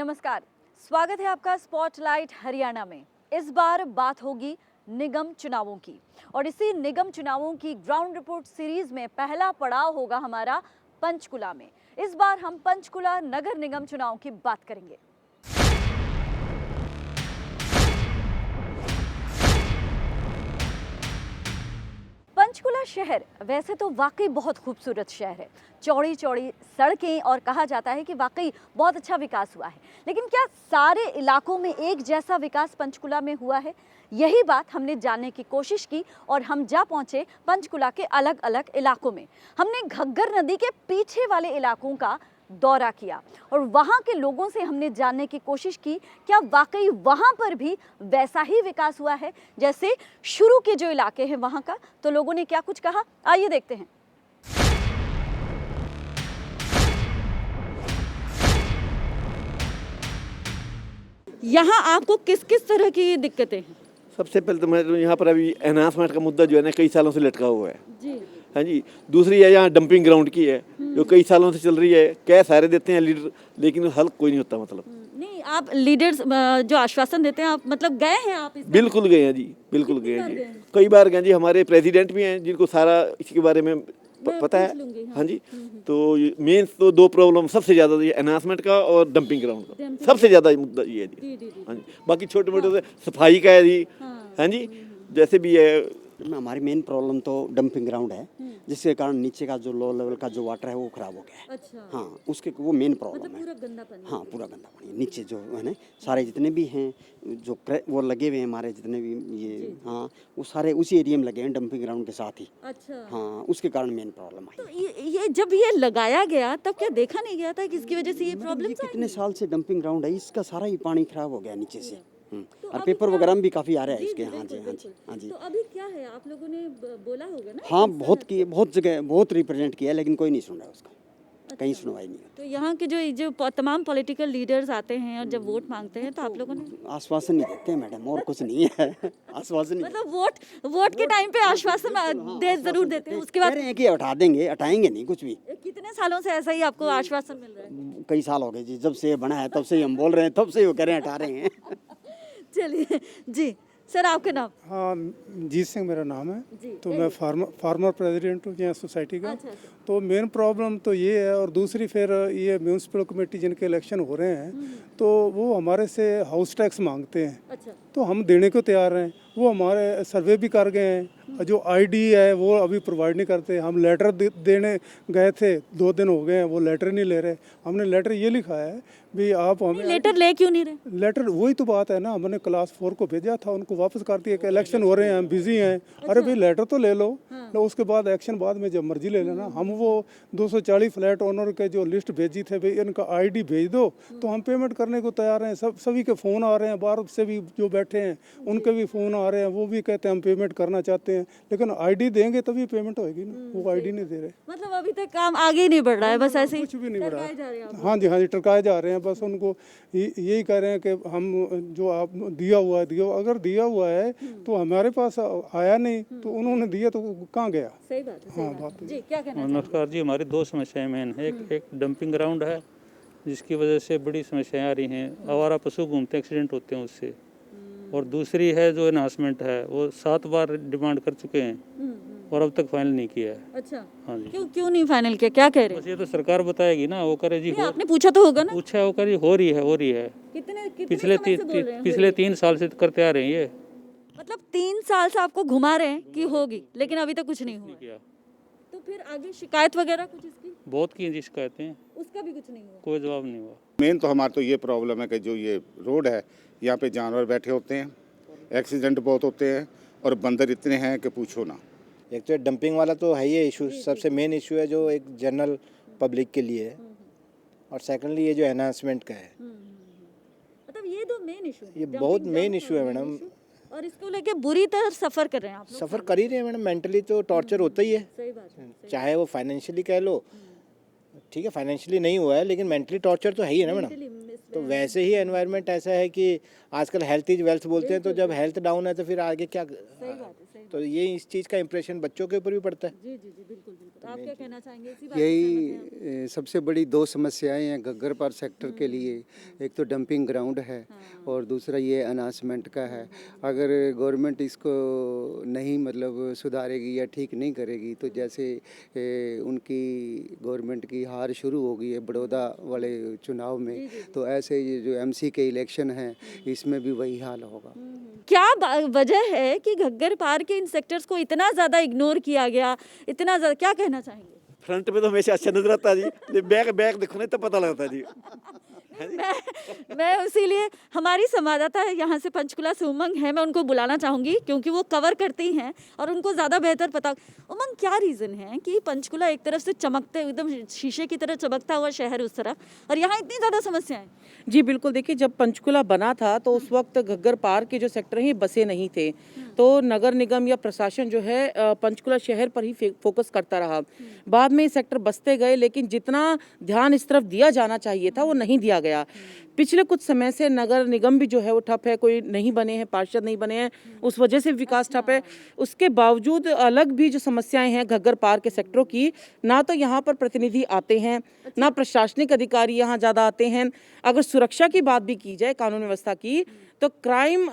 नमस्कार, स्वागत है आपका स्पॉटलाइट हरियाणा में। इस बार बात होगी निगम चुनावों की और इसी निगम चुनावों की ग्राउंड रिपोर्ट सीरीज में पहला पड़ाव होगा हमारा पंचकुला में। इस बार हम पंचकुला नगर निगम चुनाव की बात करेंगे। पंचकुला शहर वैसे तो वाकई बहुत खूबसूरत शहर है, चौड़ी चौड़ी सड़कें और कहा जाता है कि वाकई बहुत अच्छा विकास हुआ है। लेकिन क्या सारे इलाकों में एक जैसा विकास पंचकुला में हुआ है? यही बात हमने जानने की कोशिश की और हम जा पहुंचे पंचकुला के अलग अलग इलाकों में। हमने घग्गर नदी के पीछे वाले इलाकों का दौरा किया और वहां के लोगों से हमने जानने की कोशिश की क्या वाकई वहां पर भी वैसा ही विकास हुआ है जैसे शुरू के जो इलाके हैं वहां का। तो लोगों ने क्या कुछ कहा, आइए देखते हैं। यहाँ आपको किस किस तरह की दिक्कतें हैं? सबसे पहले तो मैं यहाँ पर अभी एनहांसमेंट का मुद्दा जो है ना कई सालों से लटका हुआ है जी। हाँ जी। दूसरी है यहाँ डंपिंग ग्राउंड की है जो कई सालों से चल रही है। क्या सारे देते हैं लीडर, लेकिन हल कोई नहीं होता। मतलब नहीं, आप लीडर्स जो आश्वासन देते हैं, आप मतलब गए हैं आप इस बिल्कुल गए हैं जी, बिल्कुल गए हैं बार जी, गए हैं? कई बार गए हैं जी। हमारे प्रेसिडेंट भी हैं जिनको सारा इसके बारे में पता है। लूंगी, हाँ जी। तो मेन तो दो प्रॉब्लम सबसे ज़्यादा ये एनहांसमेंट का और डंपिंग ग्राउंड का सबसे ज़्यादा मुद्दा ये है जी। हाँ जी, बाकी छोटे मोटे से सफाई का है जी। हाँ जी, जैसे भी है। हमारी मेन प्रॉब्लम तो डंपिंग ग्राउंड है, जिसके कारण नीचे का जो लो लेवल का जो वाटर है वो खराब हो गया है। अच्छा। हाँ, उसके वो मेन प्रॉब्लम है। पूरा गंदा पानी। हाँ, पूरा गंदा पानी नीचे जो है ना, सारे जितने भी हैं जो वो लगे हुए हैं हमारे जितने भी ये, हाँ, वो सारे उसी एरिया में लगे हैं डंपिंग ग्राउंड के साथ ही। अच्छा। हाँ, उसके कारण मेन प्रॉब्लम आई। तो ये जब ये लगाया गया तब क्या देखा नहीं गया था कि इसकी वजह से ये प्रॉब्लम? कितने साल से डंपिंग ग्राउंड है, इसका सारा ही पानी खराब हो गया नीचे से। तो और अभी पेपर क्या- वगैरह में भी काफ़ी आ रहा है जी, इसके। जी, हाँ जी, बिल्कुल, हाँ जी, बिल्कुल। हाँ जी। तो अभी क्या है, आप लोगों ने बोला होगा ना? हाँ, बहुत किए, बहुत जगह बहुत रिप्रेजेंट किया, लेकिन कोई नहीं सुन रहा उसका। कहीं सुनवाई नहीं तो यहाँ के जो तमाम पॉलिटिकल लीडर्स आते हैं और जब वोट मांगते हैं तो आप लोगों ने होती। आश्वासन नहीं देते हैं मैडम, और कुछ नहीं है। आश्वासन नहीं मतलब वोट के टाइम पे आश्वासन जरूर देते हैं, उसके कह बाद रहे हैं कि हटा देंगे, हटाएंगे नहीं कुछ भी। कितने सालों से ऐसा ही आपको आश्वासन मिल रहा है? कई साल हो गए जी, जब से ये बना है तब से ही हम बोल रहे हैं, तब से ही वो कह रहे हैं हटा रहे हैं। चलिए जी, सर आपके नाम? हाँ, जीत सिंह मेरा नाम है। जी। तो मैं फार्मर प्रेसिडेंट हूँ यहाँ सोसाइटी का। अच्छा। तो मेन प्रॉब्लम तो ये है, और दूसरी फिर ये म्यूनसिपल कमेटी जिनके इलेक्शन हो रहे हैं तो वो हमारे से हाउस टैक्स मांगते हैं। अच्छा। तो हम देने को तैयार हैं, वो हमारे सर्वे भी कर गए हैं। जो आईडी है वो अभी प्रोवाइड नहीं करते। हम लेटर देने गए थे, 2 दिन हो गए हैं, वो लेटर नहीं ले रहे। हमने लेटर ये लिखा है भी आप हमें लेटर ले क्यों नहीं रहे? लेटर, वही तो बात है ना, हमने क्लास 4 को भेजा था, उनको वापस कर दिया कि इलेक्शन हो रहे हैं, हम बिजी हैं। अरे भाई लेटर तो ले लो, तो उसके बाद एक्शन बाद में जब मर्जी ले लेना। हम वो 240 फ्लैट ओनर के जो लिस्ट भेजी थे, भाई इनका आईडी भेज दो, तो हम पेमेंट करने को तैयार हैं। सभी के फ़ोन आ रहे हैं, बाहर से भी जो बैठे हैं उनके भी फ़ोन आ रहे हैं, वो भी कहते हैं हम पेमेंट करना चाहते हैं, लेकिन आईडी देंगे तभी पेमेंट होगी ना। वो आईडी नहीं दे रहे। मतलब अभी तक काम आगे ही नहीं बढ़ रहा है, बस ऐसे ही कुछ भी नहीं बढ़ा टरकाए जा रहे हैं आप। हाँ जी, हाँ जी, टरकाए जा रहे हैं। बस उनको यही कह रहे हैं कि हम जो आप दिया हुआ है, अगर दिया हुआ है तो हमारे पास आया नहीं, तो उन्होंने दिया तो कहाँ गया? सही बात है, सही हाँ, बात है। बात जी, क्या कहना? नमस्कार जी, हमारी 2 समस्याएं मेन है। एक डंपिंग ग्राउंड है जिसकी वजह से बड़ी समस्याएं आ रही हैं, आवारा पशु घूमते एक्सीडेंट होते हैं उससे। और दूसरी है जो एनहांसमेंट है, वो 7 बार डिमांड कर चुके हैं और अब तक फाइनल नहीं किया है। अच्छा। हाँ जी, क्यों नहीं फाइनल किया, क्या कह रहे बस ये तो सरकार बताएगी ना। वो करे जी, हैं? आपने पूछा तो होगा ना? पूछा, वो करे हो रही है। कितने पिछले समय से बोल रहे हैं? पिछले 3 साल से करते आ रहे हैं ये। मतलब 3 साल से आपको घुमा रहे हैं कि होगी, लेकिन अभी तक कुछ नहीं हुआ। किया तो फिर आगे शिकायत वगैरह कुछ इसकी? बहुत की जी शिकायतें, उसका भी कुछ नहीं हुआ। कोई जवाब नहीं हुआ। मेन तो हमारा तो ये प्रॉब्लम है कि जो ये रोड है, यहाँ पे जानवर बैठे होते हैं, एक्सीडेंट बहुत होते हैं और बंदर इतने हैं कि पूछो ना। एक तो डंपिंग वाला तो है ही इशू, सबसे मेन इशू है जो एक जनरल पब्लिक के लिए है, और सेकंडली ये जो एनहांसमेंट का है, मतलब ये दो मेन इशू ये बहुत मेन इशू है मैडम। और इसको लेके बुरी तरह सफ़र कर रहे हैं आप लोग। सफ़र कर ही रहे हैं मैडम, मेंटली तो टॉर्चर होता ही है, सही बात है। चाहे वो फाइनेंशियली कह लो। ठीक है, फाइनेंशियली नहीं हुआ है, लेकिन मेंटली टॉर्चर तो है ही है ना मैडम। तो वैसे ही एनवायरनमेंट ऐसा है कि आजकल हेल्थ इज वेल्थ बोलते हैं, तो जब हेल्थ डाउन है तो फिर आगे क्या। सही बात है, सही। तो ये इस चीज़ का इम्प्रेशन बच्चों के ऊपर भी पड़ता है। जी जी जी, बिल्कुल बिल्कुल। आप क्या कहना चाहेंगे इसी बात यही सबसे बड़ी दो समस्याएं हैं घग्गरपार सेक्टर के लिए। एक तो डंपिंग ग्राउंड है और दूसरा ये अनाउंसमेंट का है। अगर गवर्नमेंट इसको नहीं मतलब सुधारेगी या ठीक नहीं करेगी तो जैसे उनकी गवर्नमेंट की हार शुरू हो गई है बड़ौदा वाले चुनाव में, तो ऐसे ये जो एमसी के इलेक्शन हैं इसमें भी वही हाल होगा। क्या वजह है कि घग्गर पार के इन सेक्टर्स को इतना ज़्यादा इग्नोर किया गया, इतना ज़्यादा, क्या कहना चाहेंगे? फ्रंट पे तो हमेशा अच्छा नजर आता है जी, बैक बैक देखो नहीं तो पता लगता है जी। मैं इसीलिए हमारी संवाददाता यहाँ से पंचकुला से उमंग है, मैं उनको बुलाना चाहूँगी क्योंकि वो कवर करती हैं और उनको ज़्यादा बेहतर पता। उमंग, क्या रीज़न है कि पंचकुला एक तरफ से चमकते एकदम शीशे की तरह चमकता हुआ शहर उस तरफ और यहाँ इतनी ज़्यादा समस्याएं? जी बिल्कुल, देखिए जब पंचकुला बना था तो उस वक्त घग्गर पार के जो सेक्टर हैं बसे नहीं थे, तो नगर निगम या प्रशासन जो है पंचकुला शहर पर ही फोकस करता रहा। बाद में ये सेक्टर बसते गए लेकिन जितना ध्यान इस तरफ दिया जाना चाहिए था वो नहीं दिया गया। पिछले कुछ समय से नगर निगम भी जो है वो ठप है, कोई नहीं बने हैं, पार्षद नहीं बने हैं, उस वजह से विकास ठप है। उसके बावजूद अलग भी जो समस्याएं हैं घग्गर पार के सेक्टरों की, ना तो यहाँ पर प्रतिनिधि आते हैं, ना प्रशासनिक अधिकारी यहाँ ज़्यादा आते हैं। अगर सुरक्षा की बात भी की जाए, कानून व्यवस्था की, तो क्राइम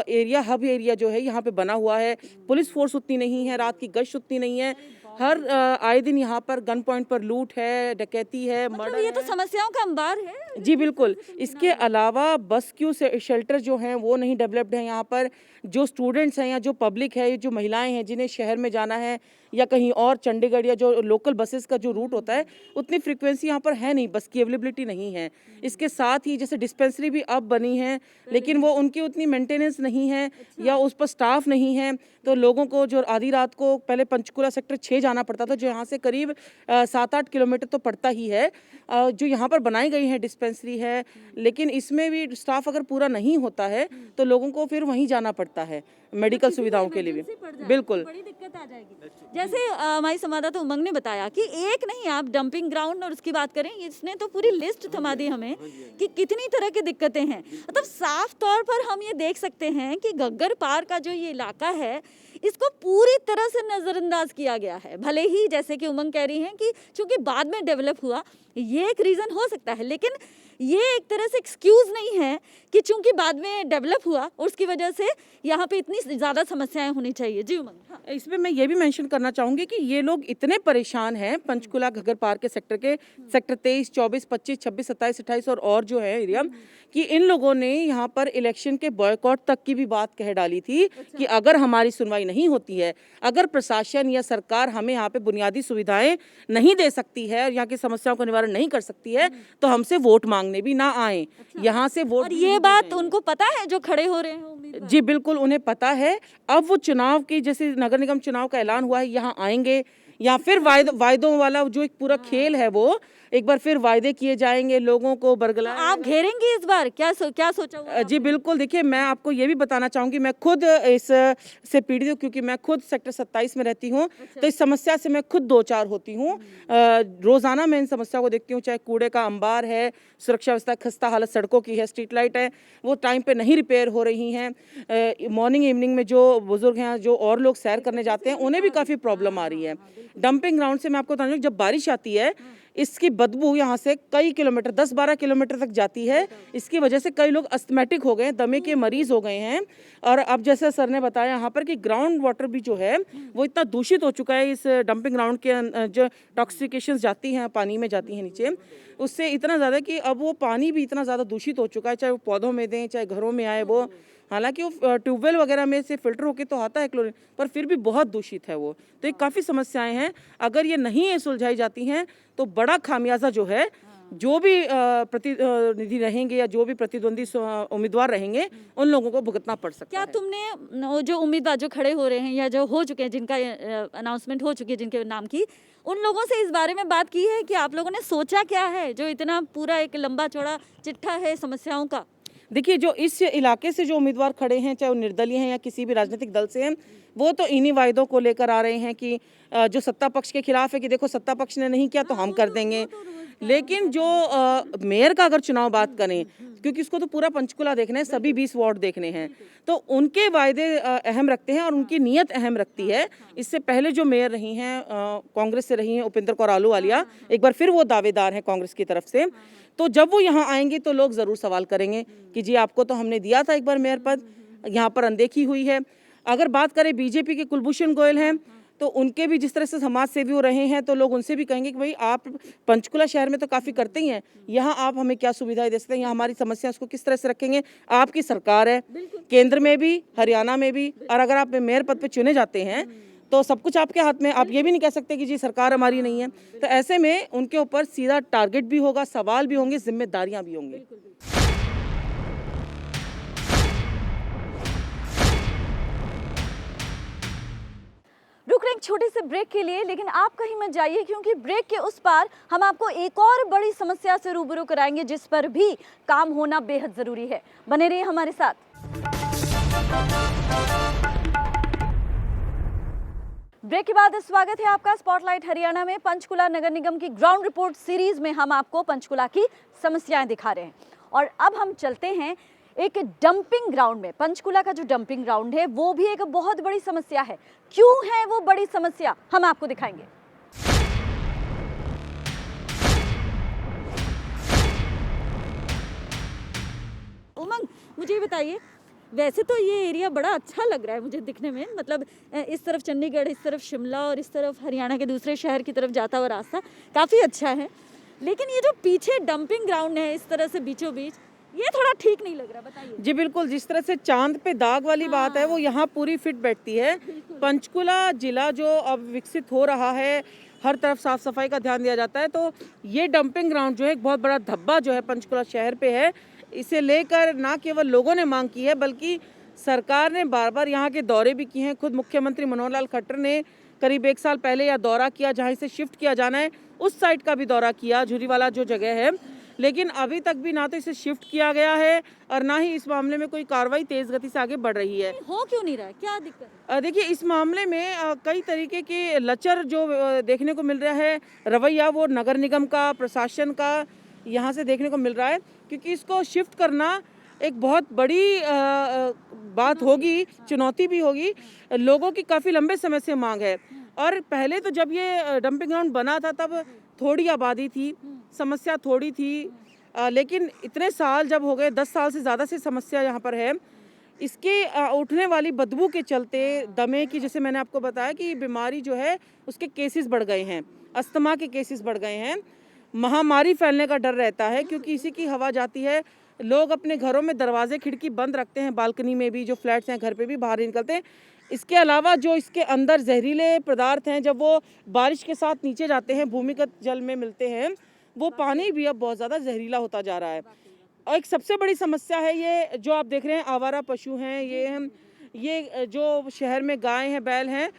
एरिया, हब एरिया जो है यहाँ पे बना हुआ है, पुलिस फोर्स उतनी नहीं है, रात की गश्त उतनी नहीं है, हर आए दिन यहाँ पर गन पॉइंट पर लूट है, डकैती है, मर्डर ये तो है। समस्याओं का अंबार है। जी बिल्कुल, इसके अलावा बस क्यू से शेल्टर जो हैं वो नहीं डेवलप्ड हैं यहाँ पर। जो स्टूडेंट्स हैं या जो पब्लिक है, जो महिलाएं हैं जिन्हें शहर में जाना है या कहीं और चंडीगढ़ या जो लोकल बसेस का जो रूट होता है, उतनी फ्रीक्वेंसी यहाँ पर है नहीं, बस की अवेलेबिलिटी नहीं है। इसके साथ ही जैसे डिस्पेंसरी भी अब बनी है लेकिन वो उनकी उतनी मेंटेनेंस नहीं है या उस पर स्टाफ नहीं है, तो लोगों को जो आधी रात को पहले पंचकुला सेक्टर 6 जाना पड़ता था, जो यहाँ से करीब 7-8 किलोमीटर तो पड़ता ही है। जो यहाँ पर बनाई गई है डिस्पेंसरी है, लेकिन इसमें भी स्टाफ अगर पूरा नहीं होता है तो लोगों को फिर वहीं जाना पड़ता है मेडिकल सुविधाओं के लिए भी। बिल्कुल बड़ी दिक्कत आ जाएगी। जैसे हमारी संवाददाता उमंग ने बताया कि एक नहीं, आप डंपिंग ग्राउंड और उसकी बात करें, इसने तो पूरी लिस्ट थमा दी हमें कि कितनी तरह की दिक्कतें हैं। मतलब साफ तौर पर हम ये देख सकते हैं कि घग्गर पार का जो ये इलाका है इसको पूरी तरह से नज़रअंदाज किया गया है। भले ही जैसे कि उमंग कह रही हैं कि चूंकि बाद में डेवलप हुआ, ये एक रीज़न हो सकता है, लेकिन ये एक तरह से एक्सक्यूज़ नहीं है कि चूंकि बाद में डेवलप हुआ और उसकी वजह से यहाँ पे इतनी ज़्यादा समस्याएं होनी चाहिए। जी उमंग। हाँ। इसमें मैं ये भी मेंशन करना चाहूँगी कि ये लोग इतने परेशान हैं पंचकुला घग्गर पार के सेक्टर 23, 24, 25, 26, 27, 28 और जो है एरिया, कि इन लोगों ने यहाँ पर इलेक्शन के बॉयकॉट तक की भी बात कह डाली थी कि अगर हमारी सुनवाई नहीं होती है, अगर प्रशासन या सरकार हमें यहाँ पे बुनियादी सुविधाएं नहीं दे सकती है और यहाँ की समस्याओं का निवारण नहीं कर सकती है तो हमसे वोट मांगने भी ना आए, यहाँ से वोट। और ये बात उनको पता है जो खड़े हो रहे हैं उम्मीदवार? जी बिल्कुल, उन्हें पता है। अब वो चुनाव की, जैसे नगर निगम चुनाव का ऐलान हुआ है, यहाँ आएंगे या फिर वायदों वाला जो एक पूरा खेल है वो एक बार फिर वायदे किए जाएंगे, लोगों को बरगला। आप घेरेंगे इस बार, क्या सोचा हुआ है? जी बिल्कुल, देखिए मैं आपको ये भी बताना चाहूँगी, मैं खुद इस से पीड़ित हूँ क्योंकि मैं खुद सेक्टर 27 में रहती हूँ। तो इस समस्या से मैं खुद 2-4 होती हूँ। रोज़ाना मैं इन समस्या को देखती हूँ, चाहे कूड़े का अंबार है, सुरक्षा व्यवस्था खस्ता हालत सड़कों की है, स्ट्रीट लाइट है वो टाइम पे नहीं रिपेयर हो रही हैं। मॉर्निंग इवनिंग में जो बुजुर्ग हैं, जो और लोग सैर करने जाते हैं, उन्हें भी काफ़ी प्रॉब्लम आ रही है। डंपिंग ग्राउंड से मैं आपको बताऊँ, जब बारिश आती है इसकी बदबू यहाँ से कई किलोमीटर, 10-12 किलोमीटर तक जाती है। इसकी वजह से कई लोग अस्थमैटिक हो गए हैं, दमे के मरीज हो गए हैं। और अब जैसे सर ने बताया यहाँ पर कि ग्राउंड वाटर भी जो है वो इतना दूषित हो चुका है, इस डंपिंग ग्राउंड के जो टॉक्सिफिकेशंस जाती हैं, पानी में जाती हैं नीचे, उससे इतना ज़्यादा कि अब वो पानी भी इतना ज़्यादा दूषित हो चुका है, चाहे वो पौधों में दें चाहे घरों में आए वो। हालांकि वो ट्यूबवेल वगैरह में से फिल्टर होके तो आता है क्लोरीन, पर फिर भी बहुत दूषित है वो। तो ये काफ़ी समस्याएं हैं, अगर ये नहीं सुलझाई जाती हैं तो बड़ा खामियाजा जो है, जो भी प्रतिनिधि रहेंगे या जो भी प्रतिद्वंदी उम्मीदवार रहेंगे उन लोगों को भुगतना पड़ सकता है। क्या तुमने जो उम्मीदवार जो खड़े हो रहे हैं या जो हो चुके हैं, जिनका अनाउंसमेंट हो चुकी है जिनके नाम की, उन लोगों से इस बारे में बात की है कि आप लोगों ने सोचा क्या है, जो इतना पूरा एक लंबा चौड़ा चिट्ठा है समस्याओं का? देखिए, जो इस इलाके से जो उम्मीदवार खड़े हैं, चाहे वो निर्दलीय हैं या किसी भी राजनीतिक दल से हैं, वो तो इन्हीं वायदों को लेकर आ रहे हैं कि जो सत्ता पक्ष के खिलाफ है कि देखो सत्ता पक्ष ने नहीं किया तो हम कर देंगे। लेकिन जो मेयर का अगर चुनाव बात करें, क्योंकि इसको तो पूरा पंचकुला देखना है, सभी 20 वार्ड देखने हैं, तो उनके वायदे अहम रखते हैं और उनकी नीयत अहम रखती है। इससे पहले जो मेयर रही हैं कांग्रेस से रही हैं, उपेंद्र कौर आलूवालिया, एक बार फिर वो दावेदार हैं कांग्रेस की तरफ से। तो जब वो यहाँ आएंगे तो लोग ज़रूर सवाल करेंगे कि जी आपको तो हमने दिया था एक बार मेयर पद, यहाँ पर अनदेखी हुई है। अगर बात करें बीजेपी के कुलभूषण गोयल हैं, तो उनके भी जिस तरह से समाज सेवी हो रहे हैं, तो लोग उनसे भी कहेंगे कि भाई आप पंचकुला शहर में तो काफ़ी करते ही हैं, यहाँ आप हमें क्या सुविधाएं दे सकते हैं, यहाँ हमारी समस्या उसको किस तरह से रखेंगे। आपकी सरकार है केंद्र में भी, हरियाणा में भी, और अगर आप मेयर पद पे चुने जाते हैं तो सब कुछ आपके हाथ में। आप ये भी नहीं कह सकते कि जी सरकार हमारी नहीं है। तो ऐसे में उनके ऊपर सीधा टारगेट भी होगा, सवाल भी होंगे, जिम्मेदारियां भी होंगी। रुक रहे एक छोटे से ब्रेक के लिए, लेकिन आप कहीं मत जाइए, क्योंकि ब्रेक के उस पार हम आपको एक और बड़ी समस्या से रूबरू कराएंगे जिस पर भी काम होना बेहद जरूरी है। बने रहिए हमारे साथ। ब्रेक के बाद स्वागत है आपका स्पॉटलाइट हरियाणा में। पंचकुला नगर निगम की ग्राउंड रिपोर्ट सीरीज में हम आपको पंचकुला की समस्याएं दिखा रहे हैं, और अब हम चलते हैं एक डंपिंग ग्राउंड में। पंचकुला का जो डंपिंग ग्राउंड है वो भी एक बहुत बड़ी समस्या है। क्यों है वो बड़ी समस्या, हम आपको दिखाएंगे। उमंग, मुझे ये बताइए, वैसे तो ये एरिया बड़ा अच्छा लग रहा है मुझे दिखने में, मतलब इस तरफ चंडीगढ़, इस तरफ शिमला और इस तरफ हरियाणा के दूसरे शहर की तरफ जाता हुआ रास्ता काफ़ी अच्छा है, लेकिन ये जो पीछे डंपिंग ग्राउंड है इस तरह से बीचों बीच, ये थोड़ा ठीक नहीं लग रहा, बताइए। जी बिल्कुल, जिस तरह से चांद पे दाग वाली बात है वो यहाँ पूरी फिट बैठती है। पंचकुला जिला जो अब विकसित हो रहा है, हर तरफ साफ सफाई का ध्यान दिया जाता है, तो ये डंपिंग ग्राउंड जो है एक बहुत बड़ा धब्बा जो है पंचकुला शहर पे है। इसे लेकर ना केवल लोगों ने मांग की है, बल्कि सरकार ने बार बार यहाँ के दौरे भी किए हैं। खुद मुख्यमंत्री मनोहर लाल खट्टर ने करीब 1 साल पहले यह दौरा किया, जहाँ इसे शिफ्ट किया जाना है उस साइट का भी दौरा किया, झुरीवाला जो जगह है, लेकिन अभी तक भी ना तो इसे शिफ्ट किया गया है और ना ही इस मामले में कोई कार्रवाई तेज गति से आगे बढ़ रही है। हो क्यों नहीं रहा है, क्या दिक्कत है? देखिए, इस मामले में कई तरीके के लचर जो देखने को मिल रहा है रवैया, वो नगर निगम का, प्रशासन का यहाँ से देखने को मिल रहा है, क्योंकि इसको शिफ्ट करना एक बहुत बड़ी बात होगी, चुनौती भी होगी। लोगों की काफ़ी लंबे समय से मांग है, और पहले तो जब ये डंपिंग ग्राउंड बना था तब थोड़ी आबादी थी, समस्या थोड़ी थी, लेकिन इतने साल जब हो गए, 10 साल से ज़्यादा से समस्या यहाँ पर है। इसके उठने वाली बदबू के चलते दमे की, जैसे मैंने आपको बताया कि बीमारी जो है उसके केसेस बढ़ गए हैं, अस्थमा के केसेस बढ़ गए हैं, महामारी फैलने का डर रहता है, क्योंकि इसी की हवा जाती है। लोग अपने घरों में दरवाजे खिड़की बंद रखते हैं, बालकनी में भी, जो फ्लैट्स हैं घर पे भी बाहर निकलते हैं। इसके अलावा जो इसके अंदर जहरीले पदार्थ हैं, जब वो बारिश के साथ नीचे जाते हैं, भूमिगत जल में मिलते हैं, वो पानी भी अब बहुत ज़्यादा जहरीला होता जा रहा है। और एक सबसे बड़ी समस्या है ये जो आप देख रहे हैं, आवारा पशु हैं, ये जो शहर में गाय हैं, बैल हैं,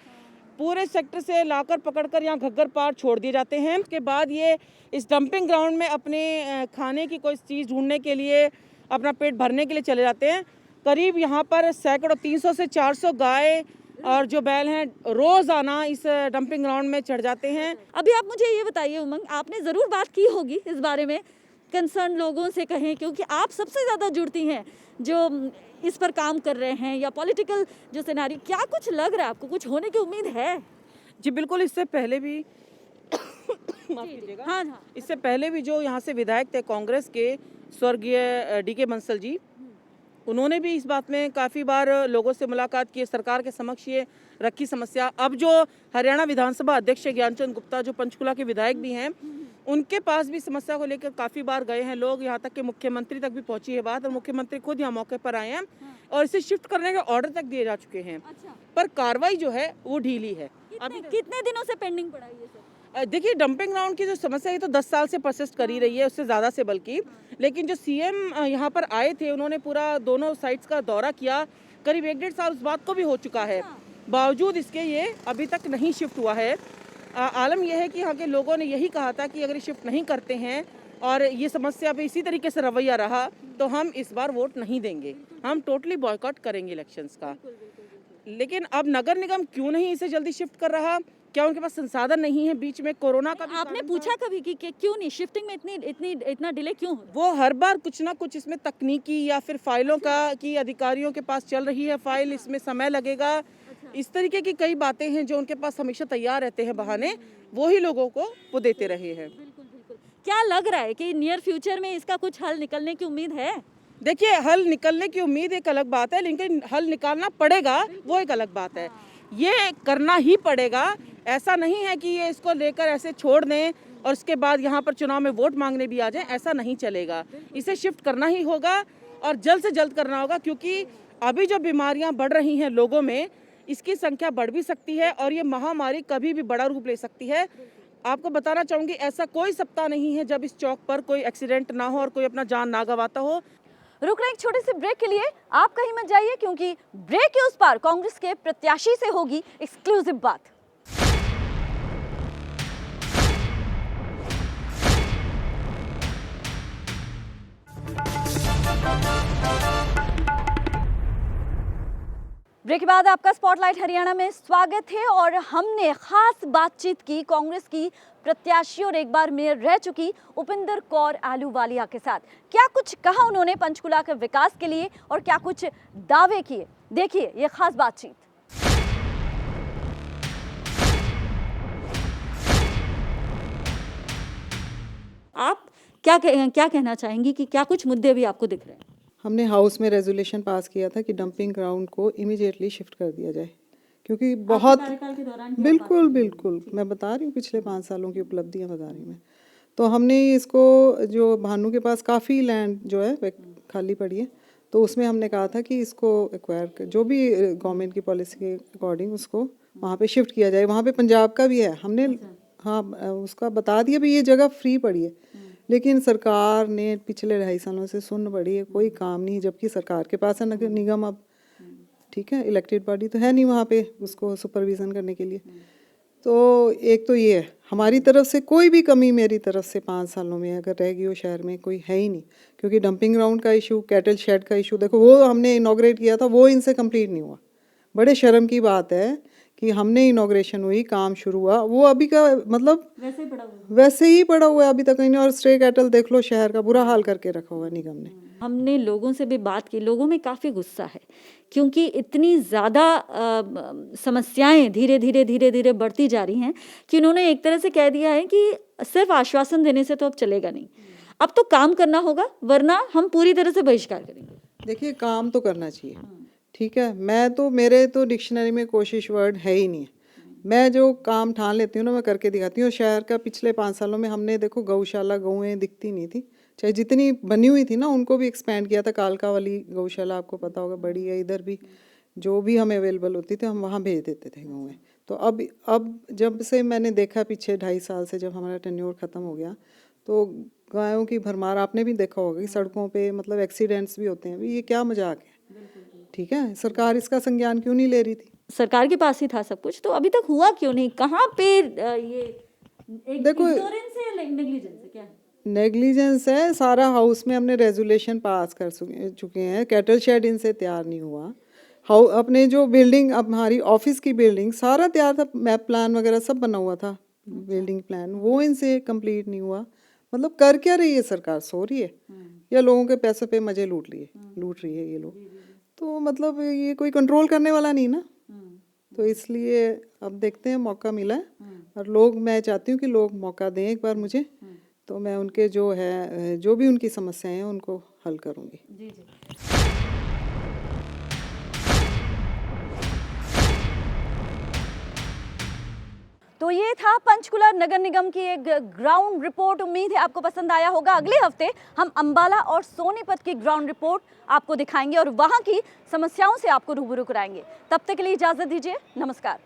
पूरे सेक्टर से लाकर पकड़कर यहाँ घग्गर पार छोड़ दिए जाते हैं। उसके बाद ये इस डंपिंग ग्राउंड में अपने खाने की कोई चीज़ ढूंढने के लिए, अपना पेट भरने के लिए चले जाते हैं। करीब यहाँ पर सैकड़ों, 300 से 400 गाय और जो बैल हैं रोज़ाना इस डंपिंग ग्राउंड में चढ़ जाते हैं। अभी आप मुझे ये बताइए उमंग, आपने ज़रूर बात की होगी इस बारे में, कंसर्न लोगों से कहें, क्योंकि आप सबसे ज़्यादा जुड़ती हैं जो इस पर काम कर रहे हैं, या पॉलिटिकल जो सिनेरियो, क्या कुछ लग रहा है आपको, कुछ होने की उम्मीद है? जी बिल्कुल, इससे पहले भी माफ कीजिएगा, हाँ, इससे पहले भी जो यहाँ से विधायक थे कांग्रेस के, स्वर्गीय DK बंसल जी, उन्होंने भी इस बात में काफ़ी बार लोगों से मुलाकात की, सरकार के समक्ष ये रखी समस्या। अब जो हरियाणा विधानसभा अध्यक्ष ज्ञानचंद गुप्ता, जो पंचकुला के विधायक भी हैं, उनके पास भी समस्या को लेकर काफ़ी बार गए हैं लोग, यहाँ तक कि मुख्यमंत्री तक भी पहुंची है बात, और मुख्यमंत्री खुद यहाँ मौके पर आए हैं और इसे शिफ्ट करने के ऑर्डर तक दिए जा चुके हैं। पर कार्रवाई जो है वो ढीली है। अभी कितने दिनों से पेंडिंग पड़ा है ये सब? देखिए, डंपिंग ग्राउंड की जो समस्या है तो 10 साल से परसिस्ट कर ही रही है, उससे ज़्यादा से बल्कि। लेकिन जो CM यहाँ पर आए थे, उन्होंने पूरा दोनों साइट्स का दौरा किया, करीब 1-1.5 साल उस बात को भी हो चुका है, बावजूद इसके ये अभी तक नहीं शिफ्ट हुआ है। आलम यह है कि यहाँ के लोगों ने यही कहा था कि अगर ये शिफ्ट नहीं करते हैं और ये समस्या पे इसी तरीके से रवैया रहा तो हम इस बार वोट नहीं देंगे, हम टोटली बॉयकॉट करेंगे इलेक्शंस का। लेकिन अब नगर निगम क्यों नहीं इसे जल्दी शिफ्ट कर रहा, क्या उनके पास संसाधन नहीं है? बीच में कोरोना का भी आपने कारण पूछा था। कभी कि क्यों नहीं शिफ्टिंग में इतना डिले क्यों हो रहा है? वो हर बार कुछ ना कुछ इसमें तकनीकी या फिर फाइलों का कि अधिकारियों के पास चल रही है फाइल, इसमें समय लगेगा, इस तरीके की कई बातें हैं जो उनके पास हमेशा तैयार रहते हैं बहाने, वो ही लोगों को वो देते रहे हैं। क्या लग रहा है कि नियर फ्यूचर में इसका कुछ हल निकलने की उम्मीद है? देखिए, हल निकलने की उम्मीद एक अलग बात है, लेकिन हल निकालना पड़ेगा वो एक अलग बात है। ये करना ही पड़ेगा, ऐसा नहीं है कि ये इसको लेकर ऐसे छोड़ दें और उसके बाद यहाँ पर चुनाव में वोट मांगने भी आ जाएं, ऐसा नहीं चलेगा। इसे शिफ्ट करना ही होगा और जल्द से जल्द करना होगा, क्योंकि अभी जो बीमारियाँ बढ़ रही हैं लोगों में, इसकी संख्या बढ़ भी सकती है और ये महामारी कभी भी बड़ा रूप ले सकती है। आपको बताना चाहूँगी, ऐसा कोई सप्ताह नहीं है जब इस चौक पर कोई एक्सीडेंट ना हो और कोई अपना जान ना गंवाता हो। रुक रहे एक छोटे से ब्रेक के लिए, आप कहीं मत जाइए क्योंकि ब्रेक के उस पार कांग्रेस के प्रत्याशी से होगी एक्सक्लूसिव बात। ब्रेक के बाद आपका स्पॉटलाइट हरियाणा में स्वागत है और हमने खास बातचीत की कांग्रेस की प्रत्याशी और एक बार मेयर रह चुकी उपिंदर कौर आहलूवालिया के साथ। क्या कुछ कहा उन्होंने पंचकुला के विकास के लिए और क्या कुछ दावे किए, देखिए ये खास बातचीत। आप क्या कहना चाहेंगी कि क्या कुछ मुद्दे भी आपको दिख रहे हैं? हमने हाउस में रेजोल्यूशन पास किया था कि डंपिंग ग्राउंड को इमीडिएटली शिफ्ट कर दिया जाए, क्योंकि बहुत बिल्कुल बिल्कुल मैं बता रही हूँ, पिछले 5 सालों की उपलब्धियाँ बता रही हूँ मैं। तो हमने इसको, जो भानु के पास काफ़ी लैंड जो है खाली पड़ी है, तो उसमें हमने कहा था कि इसको एक्वायर कर, जो भी गवर्नमेंट की पॉलिसी के अकॉर्डिंग उसको वहाँ पे शिफ्ट किया जाए। वहाँ पे पंजाब का भी है, हमने हाँ उसका बता दिया भी ये जगह फ्री पड़ी है, लेकिन सरकार ने पिछले 2.5 सालों से सुन पड़ी है, कोई काम नहीं, जबकि सरकार के पास है नगर निगम, अब ठीक है इलेक्टेड बॉडी तो है नहीं वहाँ पे उसको सुपरविज़न करने के लिए। तो एक तो ये है, हमारी तरफ से कोई भी कमी मेरी तरफ से 5 सालों में अगर रह गई हो शहर में कोई है ही नहीं, क्योंकि डंपिंग ग्राउंड का इशू, कैटल शेड का इशू, देखो वो हमने इनॉग्रेट किया था, वो इनसे कंप्लीट नहीं हुआ। बड़े शर्म की बात है कि हमने इनॉग्रेशन हुई, काम शुरू हुआ, वो अभी का मतलब वैसे ही पड़ा हुआ है अभी तक नहीं। और स्ट्रे कैटल देख लो, शहर का बुरा हाल करके रखा हुआ है निगम ने। हमने लोगों से भी बात की, लोगों में काफ़ी गुस्सा है क्योंकि इतनी ज़्यादा समस्याएं धीरे धीरे बढ़ती जा रही हैं कि उन्होंने एक तरह से कह दिया है कि सिर्फ आश्वासन देने से तो अब चलेगा नहीं, अब तो काम करना होगा, वरना हम पूरी तरह से बहिष्कार करेंगे। देखिए, काम तो करना चाहिए, ठीक है। मेरे तो डिक्शनरी में कोशिश वर्ड है ही नहीं है। मैं जो काम ठान लेती हूँ ना, मैं करके दिखाती हूँ। शहर का पिछले 5 सालों में हमने देखो गौशाला, गौएँ दिखती नहीं थी, चाहे जितनी बनी हुई थी ना उनको भी एक्सपेंड किया था। कालका वाली गौशाला आपको पता होगा, बड़ी है, इधर भी जो भी हमें अवेलेबल होती थी हम वहाँ भेज देते थे गौएँ। तो अब जब से मैंने देखा पीछे 2.5 साल से, जब हमारा टेन्योर ख़त्म हो गया, तो गायों की भरमार आपने भी देखा होगा कि सड़कों पे मतलब एक्सीडेंट्स भी होते हैं। ये क्या मजाक है, ठीक है। सरकार इसका संज्ञान क्यों नहीं ले रही थी? सरकार के पास ही था सब कुछ, तो अभी तक हुआ क्यों नहीं? कहाँ पे ये देखो, ignorance है, negligence है, क्या है? नेग्लिजेंस है सारा। हाउस में हमने रेजोल्यूशन पास कर चुके हैं, कैटल शेड इनसे तैयार नहीं हुआ। अपने जो बिल्डिंग, अब हमारी ऑफिस की बिल्डिंग सारा तैयार था, मैप प्लान वगैरह सब बना हुआ था, बिल्डिंग प्लान, वो इनसे कंप्लीट नहीं हुआ। मतलब कर क्या रही है सरकार? सो रही है या लोगों के पैसों पे मजे लूट रही है ये लोग? तो मतलब ये कोई कंट्रोल करने वाला नहीं ना। तो इसलिए अब देखते हैं, मौका मिला है और लोग, मैं चाहती हूँ कि लोग मौका दें एक बार मुझे, तो मैं उनके जो भी उनकी समस्याएं हैं उनको हल करूँगी। जी जी। तो ये था पंचकुला नगर निगम की एक ग्राउंड रिपोर्ट। उम्मीद है आपको पसंद आया होगा। अगले हफ्ते हम अंबाला और सोनीपत की ग्राउंड रिपोर्ट आपको दिखाएंगे और वहां की समस्याओं से आपको रूबरू कराएंगे। तब तक के लिए इजाजत दीजिए, नमस्कार।